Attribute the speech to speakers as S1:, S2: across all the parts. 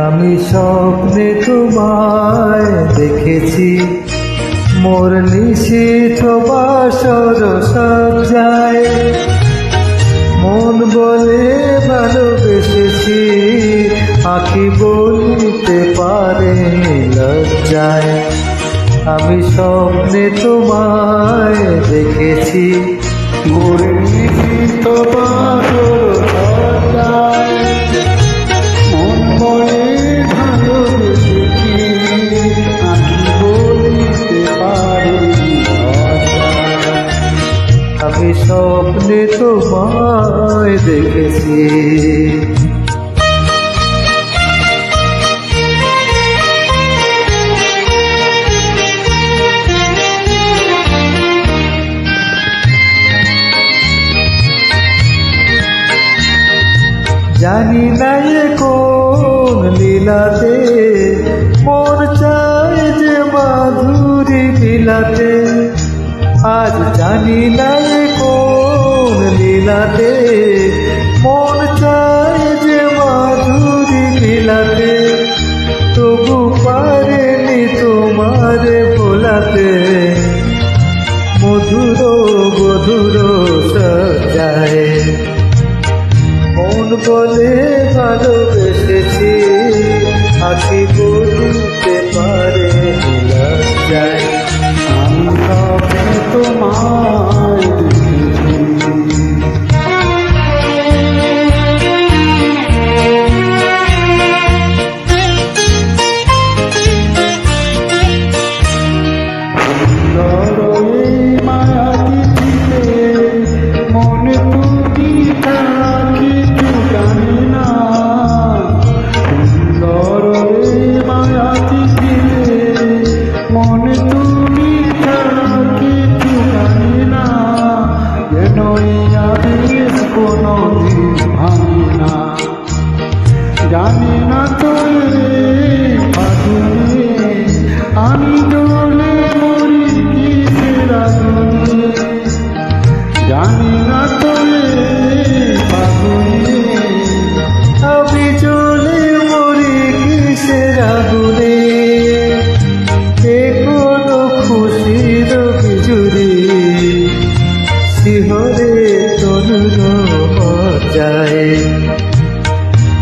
S1: আমি স্বপ্নে তোমায় দেখেছি, মোর নিশীথ বাসর সজ্জায়। মন বলে ভালোবেসেছি, আঁখি বলতে পারে লজ্জায়। আমি স্বপ্নে তোমায় দেখেছি, মোর নিশীথ বাসর সজ্জায়। মন বলে ভালোবেসেছি, আঁখি বলতে পারে লজ্জায়। আমি স্বপ্নে তোমায় দেখেছি। জানি না এ কোন লীলাতে, মন চায় যে মাধুরী বিলাতে। আজ জানি না এ কোন লীলাতে, মন চায় যে মাধুরী বিলাতে। তবু পারেনি তোমারে ভোলাতে, মধুর মধুর সজ্জায়। মন বলে ভালোবেসেছি, আঁখি বলতে পারে লজ্জায়। আমি স্বপ্নে তোমায় দেখেছি। জানি না তোরে আগুনে, আমি ডোলে মরি কিসের আগুনে। জানি না তোরে আগুনে, আমি জ্বলে মরি কিসের আগুনে। এ কোনো খুশির বিজুরি, শিহরে তনুর যায়।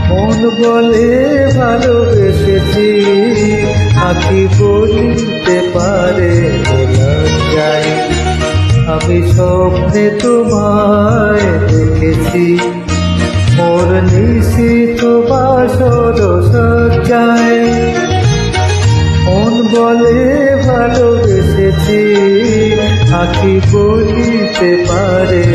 S1: মন বলে ভালোবেসেছি, আঁখি বলতে পারে লজ্জায়। আমি স্বপ্নে তোমায় দেখেছি, মোর নিশীথ বাসর সজ্জায়। মন বলে ভালোবেসেছি, আঁখি বলতে পারে